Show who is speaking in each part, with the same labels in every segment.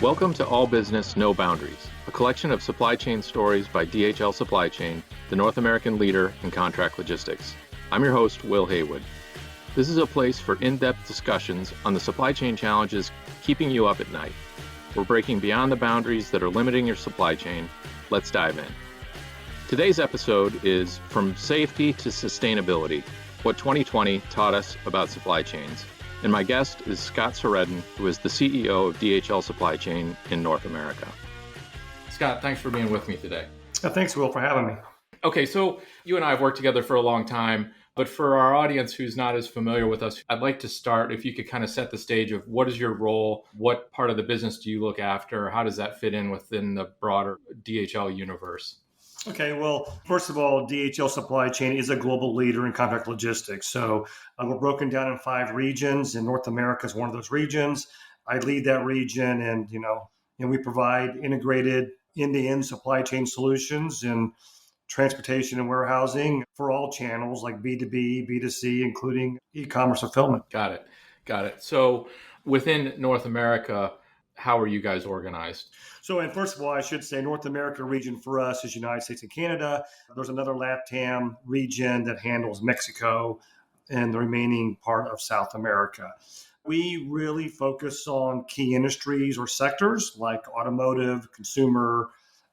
Speaker 1: Welcome to All Business, No Boundaries, a collection of supply chain stories by DHL Supply Chain, the North American leader in contract logistics. I'm your host, Will Haywood. This is a place for in-depth discussions on the supply chain challenges keeping you up at night. We're breaking beyond the boundaries that are limiting your supply chain. Let's dive in. Today's episode is From Safety to Sustainability, what 2020 taught us about supply chains. And my guest is Scott Sureddin, who is the CEO of DHL Supply Chain in North America. Scott, thanks for being with me today.
Speaker 2: Thanks, Will, for having me.
Speaker 1: Okay, so you and I have worked together for a long time, but for our audience who's not as familiar with us, I'd like to start if you could kind of set the stage of what is your role, what part of the business do you look after, how does that fit in within the broader DHL universe?
Speaker 2: Okay, well, first of all, DHL Supply Chain is a global leader in contract logistics. So we're broken down in 5 regions, and North America is one of those regions. I lead that region, and we provide integrated end-to-end supply chain solutions in transportation and warehousing for all channels like B2B, B2C, including e-commerce fulfillment.
Speaker 1: Got it. So within North America, how are you guys organized?
Speaker 2: So, and first of all, I should say North America region for us is United States and Canada. There's another LATAM region that handles Mexico and the remaining part of South America. We really focus on key industries or sectors like automotive, consumer,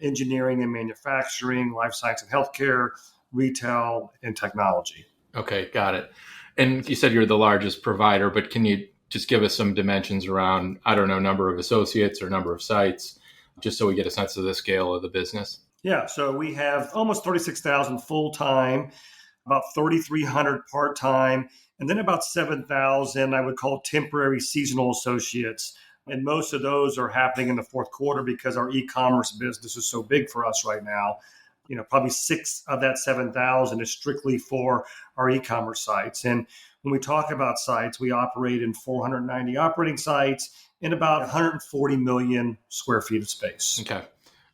Speaker 2: engineering and manufacturing, life science and healthcare, retail, and technology.
Speaker 1: Okay, got it. And you said you're the largest provider, but can you just give us some dimensions around, I don't know, number of associates or number of sites, just so we get a sense of the scale of the business?
Speaker 2: Yeah, so we have almost 36,000 full-time, about 3,300 part-time, and then about 7,000 I would call temporary seasonal associates. And most of those are happening in the fourth quarter because our e-commerce business is so big for us right now. Probably 6 of that 7,000 is strictly for our e-commerce sites. And when we talk about sites, we operate in 490 operating sites in about 140 million square feet of space.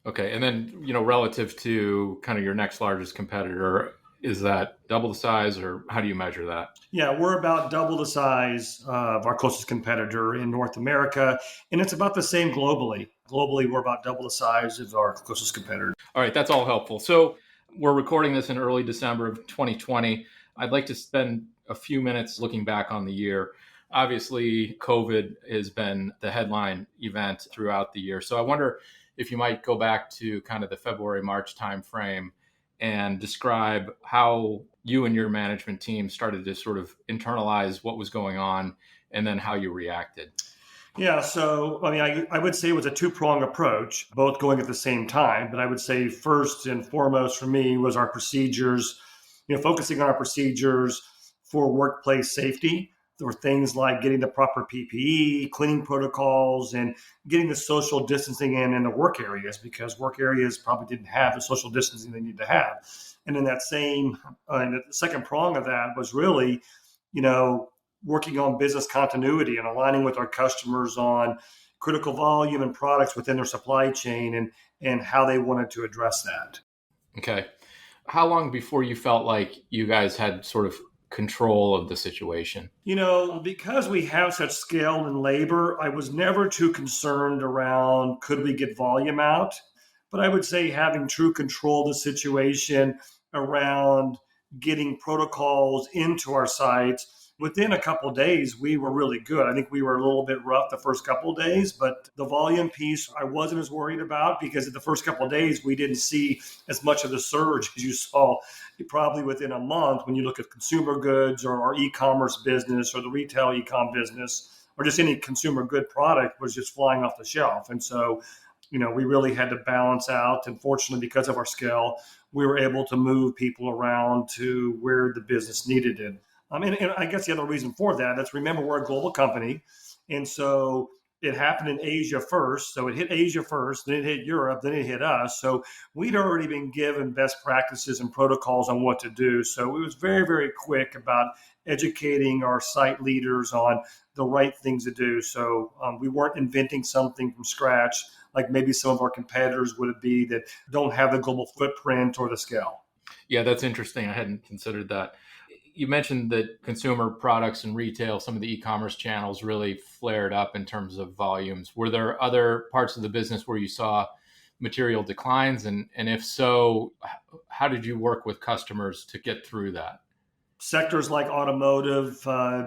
Speaker 1: Okay. And then, relative to kind of your next largest competitor, is that double the size, or how do you measure that?
Speaker 2: Yeah, we're about double the size of our closest competitor in North America, and it's about the same globally. Globally, we're about double the size of our closest competitor.
Speaker 1: All right, that's all helpful. So we're recording this in early December of 2020. I'd like to spend a few minutes looking back on the year. Obviously, COVID has been the headline event throughout the year. So I wonder if you might go back to kind of the February, March timeframe and describe how you and your management team started to sort of internalize what was going on and then how you reacted.
Speaker 2: Yeah, so I would say it was a 2-pronged approach, both going at the same time. But I would say first and foremost for me was our procedures, focusing on our procedures for workplace safety. There were things like getting the proper PPE, cleaning protocols, and getting the social distancing in the work areas, because work areas probably didn't have the social distancing they need to have. And in that same, and the second prong of that was really, working on business continuity and aligning with our customers on critical volume and products within their supply chain and how they wanted to address that.
Speaker 1: Okay. How long before you felt like you guys had sort of control of the situation?
Speaker 2: Because we have such scale in labor, I was never too concerned around could we get volume out. But I would say having true control of the situation around getting protocols into our sites, within a couple of days, we were really good. I think we were a little bit rough the first couple of days, but the volume piece I wasn't as worried about, because in the first couple of days, we didn't see as much of the surge as you saw probably within a month when you look at consumer goods or our e-commerce business or the retail e-com business, or just any consumer good product was just flying off the shelf. And so, we really had to balance out. And fortunately, because of our scale, we were able to move people around to where the business needed it. And I guess the other reason for that is, remember, we're a global company. And so it happened in Asia first. So it hit Asia first, then it hit Europe, then it hit us. So we'd already been given best practices and protocols on what to do. So it was very, very quick about educating our site leaders on the right things to do. So we weren't inventing something from scratch like maybe some of our competitors would be that don't have the global footprint or the scale.
Speaker 1: Yeah, that's interesting. I hadn't considered that. You mentioned that consumer products and retail, some of the e-commerce channels really flared up in terms of volumes. Were there other parts of the business where you saw material declines? And if so, how did you work with customers to get through that?
Speaker 2: Sectors like automotive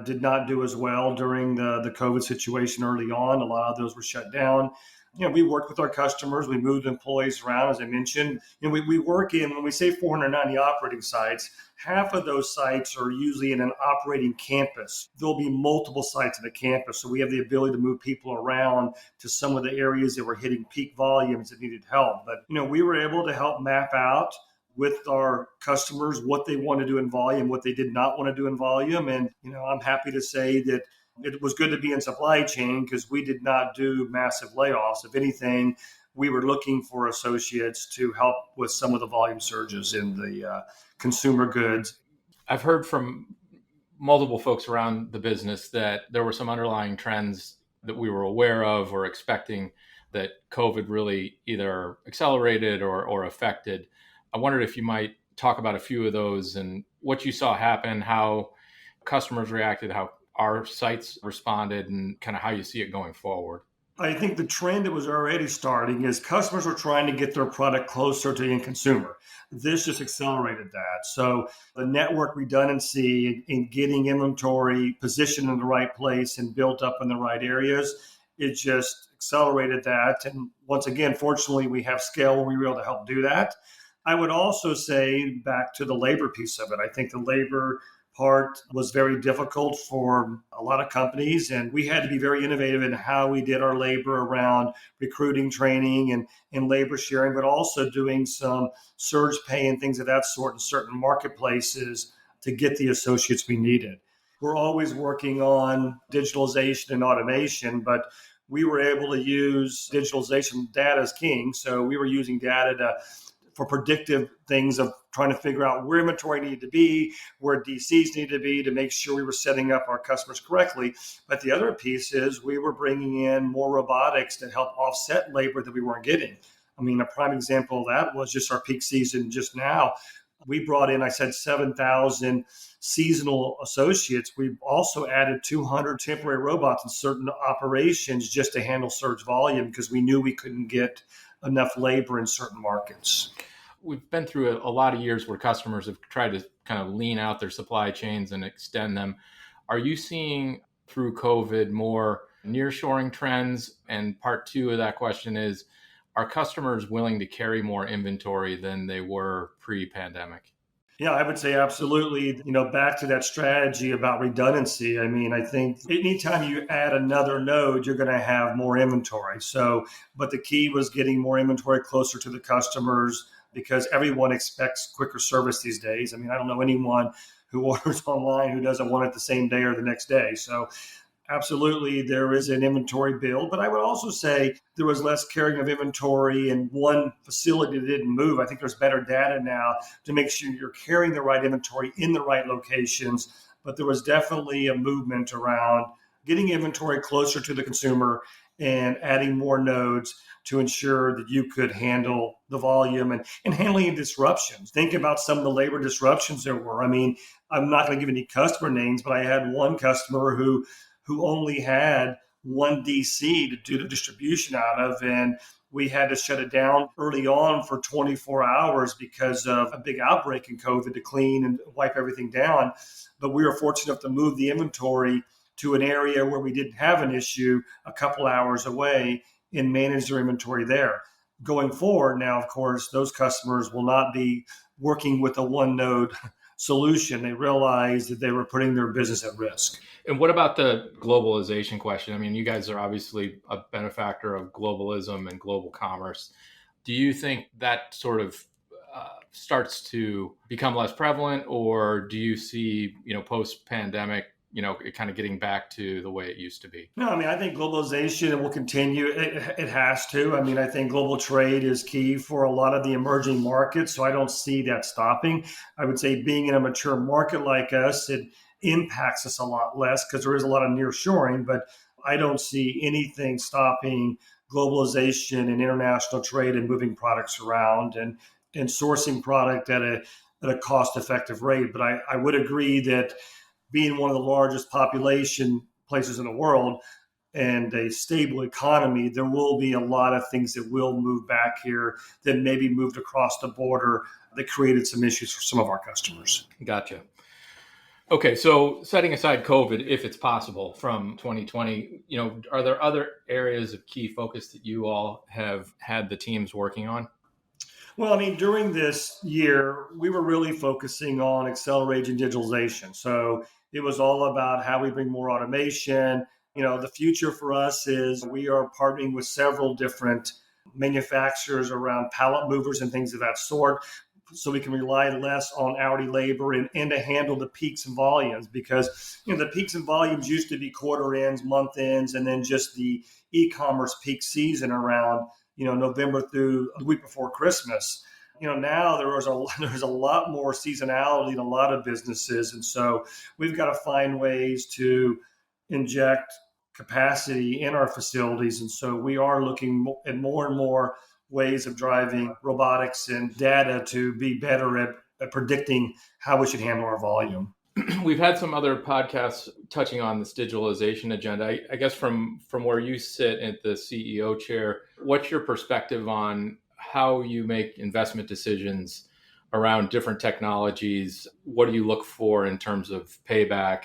Speaker 2: did not do as well during the COVID situation early on. A lot of those were shut down. We worked with our customers. We moved employees around, as I mentioned. We work in, when we say 490 operating sites, half of those sites are usually in an operating campus. There'll be multiple sites in the campus. So we have the ability to move people around to some of the areas that were hitting peak volumes that needed help. But, we were able to help map out with our customers what they want to do in volume, what they did not want to do in volume. And, I'm happy to say that it was good to be in supply chain because we did not do massive layoffs. If anything, we were looking for associates to help with some of the volume surges in the consumer goods.
Speaker 1: I've heard from multiple folks around the business that there were some underlying trends that we were aware of or expecting that COVID really either accelerated or affected. I wondered if you might talk about a few of those and what you saw happen, how customers reacted, how our sites responded, and kind of how you see it going forward.
Speaker 2: I think the trend that was already starting is customers were trying to get their product closer to the end consumer. This just accelerated that. So the network redundancy in getting inventory positioned in the right place and built up in the right areas, it just accelerated that. And once again, fortunately, we have scale where we were able to help do that. I would also say back to the labor piece of it. I think the labor part was very difficult for a lot of companies, and we had to be very innovative in how we did our labor around recruiting, training, and labor sharing, but also doing some surge pay and things of that sort in certain marketplaces to get the associates we needed. We're always working on digitalization and automation, but we were able to use digitalization. Data is king, so we were using data for predictive things of trying to figure out where inventory needed to be, where DCs needed to be to make sure we were setting up our customers correctly. But the other piece is we were bringing in more robotics to help offset labor that we weren't getting. I mean, a prime example of that was just our peak season just now. We brought in, I said, 7,000 seasonal associates. We've also added 200 temporary robots in certain operations just to handle surge volume because we knew we couldn't get enough labor in certain markets.
Speaker 1: We've been through a lot of years where customers have tried to kind of lean out their supply chains and extend them. Are you seeing through COVID more nearshoring trends? And part two of that question is, are customers willing to carry more inventory than they were pre-pandemic?
Speaker 2: Yeah, I would say absolutely. Back to that strategy about redundancy. I mean, I think anytime you add another node, you're going to have more inventory. So, but the key was getting more inventory closer to the customers because everyone expects quicker service these days. I mean, I don't know anyone who orders online who doesn't want it the same day or the next day. So absolutely, there is an inventory build, but I would also say there was less carrying of inventory in one facility that didn't move. I think there's better data now to make sure you're carrying the right inventory in the right locations, but there was definitely a movement around getting inventory closer to the consumer and adding more nodes to ensure that you could handle the volume and handling disruptions. Think about some of the labor disruptions there were. I mean, I'm not going to give any customer names, but I had one customer who only had one DC to do the distribution out of. And we had to shut it down early on for 24 hours because of a big outbreak in COVID to clean and wipe everything down. But we were fortunate enough to move the inventory to an area where we didn't have an issue a couple hours away and manage their inventory there. Going forward now, of course, those customers will not be working with a one node solution. They realized that they were putting their business at risk.
Speaker 1: And what about the globalization question? I mean, you guys are obviously a benefactor of globalism and global commerce. Do you think that sort of starts to become less prevalent, or do you see, post-pandemic, it kind of getting back to the way it used to be?
Speaker 2: No, I mean, I think globalization will continue. It has to. I mean, I think global trade is key for a lot of the emerging markets, so I don't see that stopping. I would say being in a mature market like us, it impacts us a lot less because there is a lot of nearshoring, but I don't see anything stopping globalization and international trade and moving products around and sourcing product at at a cost-effective rate. But I would agree that being one of the largest population places in the world and a stable economy, there will be a lot of things that will move back here that maybe moved across the border that created some issues for some of our customers.
Speaker 1: Gotcha. Okay, so setting aside COVID, if it's possible, from 2020, are there other areas of key focus that you all have had the teams working on?
Speaker 2: Well, I mean, during this year, we were really focusing on accelerating digitalization. So it was all about how we bring more automation. The future for us is we are partnering with several different manufacturers around pallet movers and things of that sort, so we can rely less on hourly labor and to handle the peaks and volumes, because the peaks and volumes used to be quarter ends, month ends, and then just the e-commerce peak season around November through the week before Christmas. Now there's a lot more seasonality in a lot of businesses, and so we've got to find ways to inject capacity in our facilities, and so we are looking at more and more ways of driving robotics and data to be better at predicting how we should handle our volume.
Speaker 1: We've had some other podcasts touching on this digitalization agenda. I guess from where you sit at the CEO chair, what's your perspective on how you make investment decisions around different technologies? What do you look for in terms of payback,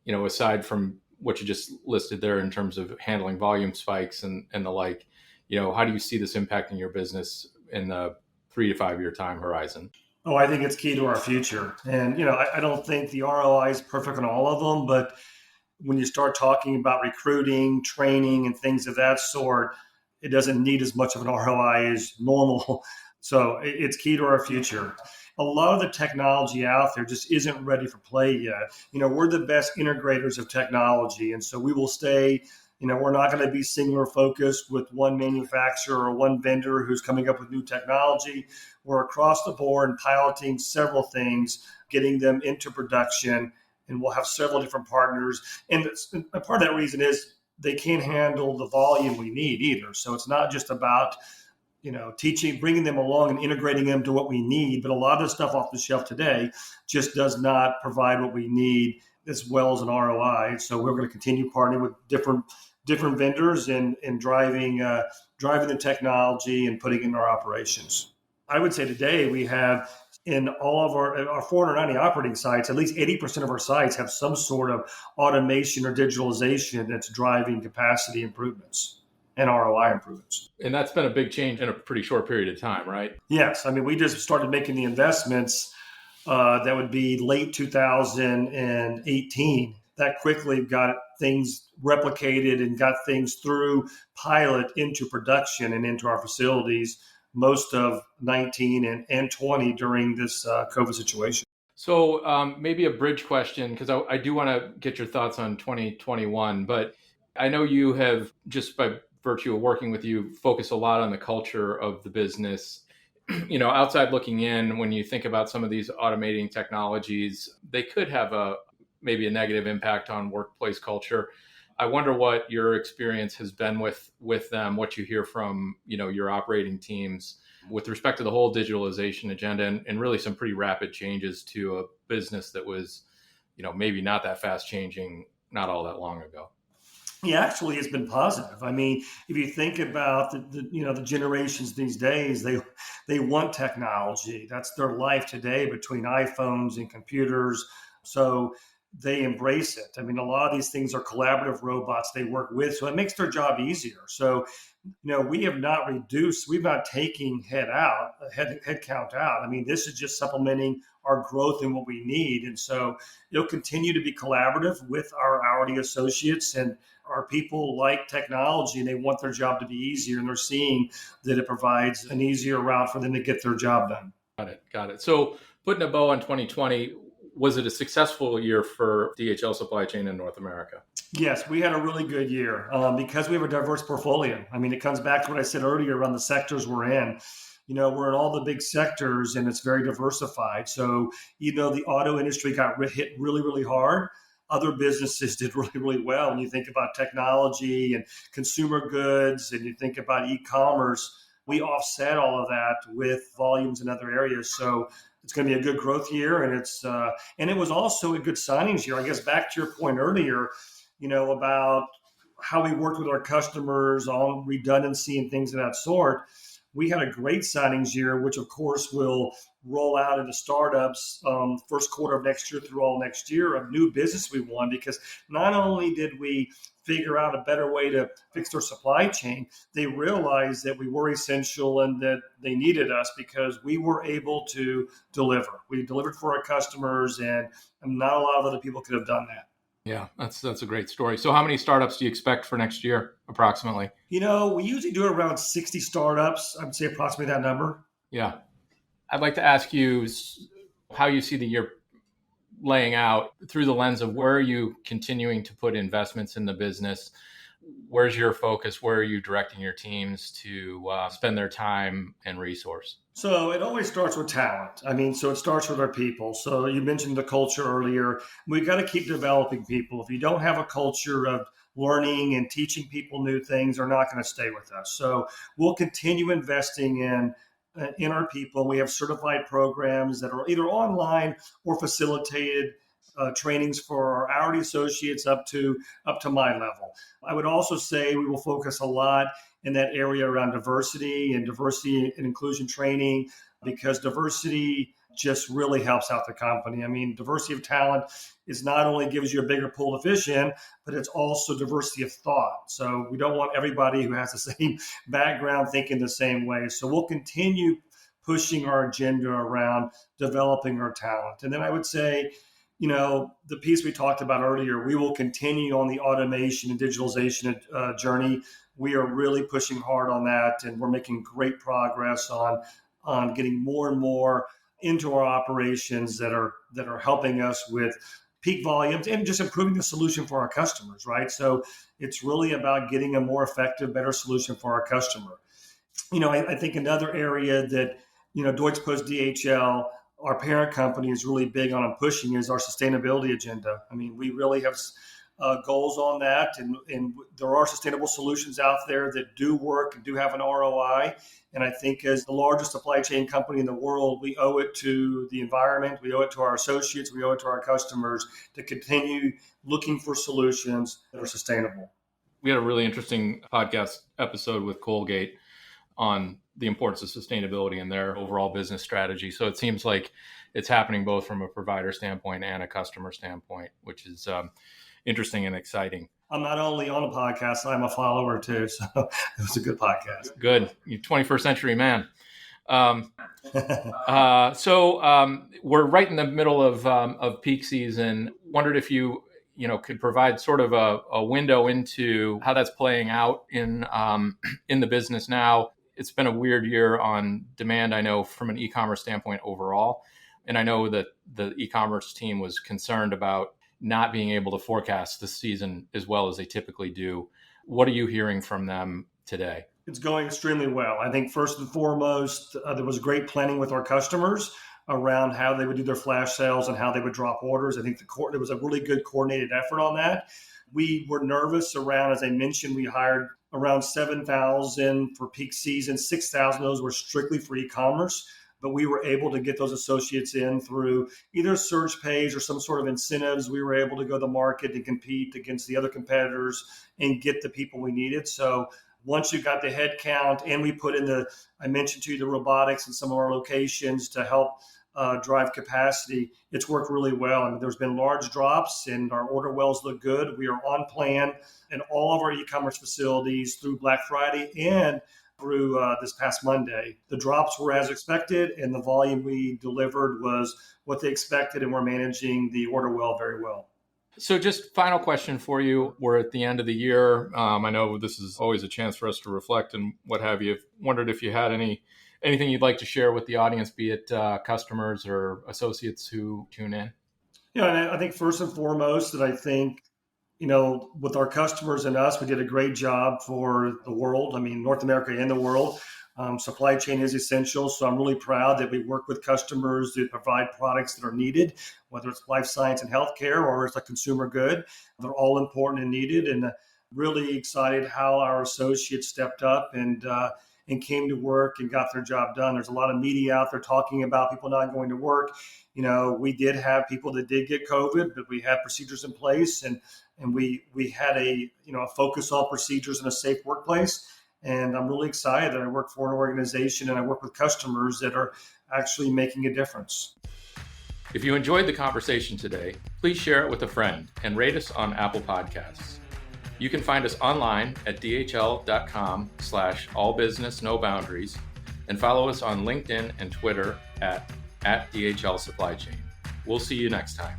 Speaker 1: aside from what you just listed there in terms of handling volume spikes and the like? How do you see this impacting your business in the 3 to 5 year time horizon?
Speaker 2: Oh, I think it's key to our future. And, I don't think the ROI is perfect on all of them, but when you start talking about recruiting, training, and things of that sort, it doesn't need as much of an ROI as normal. So it's key to our future. A lot of the technology out there just isn't ready for play yet. We're the best integrators of technology. And so we will stay. We're not going to be singular focused with one manufacturer or one vendor who's coming up with new technology. We're across the board piloting several things, getting them into production, and we'll have several different partners. And part of that reason is they can't handle the volume we need either. So it's not just about teaching, bringing them along and integrating them to what we need, but a lot of the stuff off the shelf today just does not provide what we need as well as an ROI. So we're going to continue partnering with different vendors and driving the technology and putting it in our operations. I would say today we have in all of our 490 operating sites, at least 80% of our sites have some sort of automation or digitalization that's driving capacity improvements and ROI improvements.
Speaker 1: And that's been a big change in a pretty short period of time, right?
Speaker 2: Yes. I mean, we just started making the investments. That would be late 2018. That quickly got things replicated and got things through pilot into production and into our facilities most of 19 and 20 during this COVID situation.
Speaker 1: So maybe a bridge question, because I do want to get your thoughts on 2021, but I know you have, just by virtue of working with you, focused a lot on the culture of the business. Outside looking in, when you think about some of these automating technologies, they could have maybe a negative impact on workplace culture. I wonder what your experience has been with them, what you hear from, your operating teams with respect to the whole digitalization agenda and really some pretty rapid changes to a business that was, maybe not that fast changing not all that long ago.
Speaker 2: Yeah, actually, it's been positive. I mean, if you think about the generations these days, they want technology. That's their life today between iPhones and computers. So they embrace it. I mean, a lot of these things are collaborative robots they work with, so it makes their job easier. So, we have not reduced, we've not taken head count out. I mean, this is just supplementing our growth and what we need. And so it'll continue to be collaborative with our hourly associates, and our people like technology and they want their job to be easier, and they're seeing that it provides an easier route for them to get their job done.
Speaker 1: Got it. So putting a bow on 2020, was it a successful year for DHL Supply Chain in North America?
Speaker 2: Yes, we had a really good year because we have a diverse portfolio. I mean, it comes back to what I said earlier around the sectors we're in. We're in all the big sectors and it's very diversified. So, the auto industry got hit really, really hard. Other businesses did really, really well. When you think about technology and consumer goods and you think about e-commerce, we offset all of that with volumes in other areas. So It's going to be a good growth year, and and it was also a good signings year. I guess back to your point earlier, about how we worked with our customers on redundancy and things of that sort. We had a great signings year, which of course will roll out into startups first quarter of next year through all next year of new business we won, because not only did we figure out a better way to fix their supply chain, they realized that we were essential and that they needed us because we were able to deliver. We delivered for our customers, and not a lot of other people could have done that.
Speaker 1: Yeah, that's a great story. So how many startups do you expect for next year, approximately?
Speaker 2: We usually do around 60 startups. I would say approximately that number.
Speaker 1: Yeah. I'd like to ask you how you see the year laying out through the lens of where are you continuing to put investments in the business? Where's your focus? Where are you directing your teams to spend their time and resource?
Speaker 2: So it always starts with talent. So it starts with our people. So you mentioned the culture earlier. We've got to keep developing people. If you don't have a culture of learning and teaching people new things, they're not going to stay with us. So we'll continue investing in our people. We have certified programs that are either online or facilitated trainings for our hourly associates up to my level. I would also say we will focus a lot in that area around diversity and inclusion training, because diversity just really helps out the company. Diversity of talent is not only gives you a bigger pool to fish in, but it's also diversity of thought. So we don't want everybody who has the same background thinking the same way. So we'll continue pushing our agenda around developing our talent. And then I would say, the piece we talked about earlier, we will continue on the automation and digitalization journey. We are really pushing hard on that, and we're making great progress on getting more and more into our operations that are helping us with peak volumes and just improving the solution for our customers, right? So it's really about getting a more effective, better solution for our customer. I think another area that, Deutsche Post DHL, our parent company, is really big on pushing is our sustainability agenda. We really have goals on that, and there are sustainable solutions out there that do work and do have an ROI. And I think as the largest supply chain company in the world, we owe it to the environment, we owe it to our associates, we owe it to our customers to continue looking for solutions that are sustainable.
Speaker 1: We had a really interesting podcast episode with Colgate on the importance of sustainability in their overall business strategy. So it seems like it's happening both from a provider standpoint and a customer standpoint, which is interesting and exciting.
Speaker 2: I'm not only on a podcast, I'm a follower too. So it was a good podcast.
Speaker 1: Good. You're 21st century man. So we're right in the middle of peak season. Wondered if you could provide sort of a window into how that's playing out in the business now. It's been a weird year on demand, I know, from an e-commerce standpoint overall. And I know that the e-commerce team was concerned about not being able to forecast the season as well as they typically do. What are you hearing from them today?
Speaker 2: It's going extremely well. I think first and foremost, there was great planning with our customers around how they would do their flash sales and how they would drop orders. I think there was a really good coordinated effort on that. We were nervous around, as I mentioned, we hired around 7,000 for peak season. 6,000 of those were strictly for e-commerce, but we were able to get those associates in through either surge pays or some sort of incentives. We were able to go to the market and compete against the other competitors and get the people we needed. So once you got the head count, and we put in I mentioned to you the robotics in some of our locations to help drive capacity, it's worked really well. There's been large drops and our order wells look good. We are on plan in all of our e-commerce facilities through Black Friday and through this past Monday. The drops were as expected, and the volume we delivered was what they expected, and we're managing the order well very well.
Speaker 1: So just final question for you. We're at the end of the year. I know this is always a chance for us to reflect and what have you. Wondered if you had anything you'd like to share with the audience, be it customers or associates who tune in.
Speaker 2: Yeah, and I think first and foremost that I think, with our customers and us, we did a great job for the world. North America and the world. Supply chain is essential. So I'm really proud that we work with customers to provide products that are needed, whether it's life science and healthcare or it's a consumer good. They're all important and needed, and really excited how our associates stepped up and and came to work and got their job done. There's a lot of media out there talking about people not going to work. We did have people that did get COVID, but we had procedures in place, and we had a focus on procedures in a safe workplace. And I'm really excited that I work for an organization and I work with customers that are actually making a difference.
Speaker 1: If you enjoyed the conversation today, please share it with a friend and rate us on Apple Podcasts. You can find us online at dhl.com/allbusinessnoboundaries and follow us on LinkedIn and Twitter at DHL Supply Chain. We'll see you next time.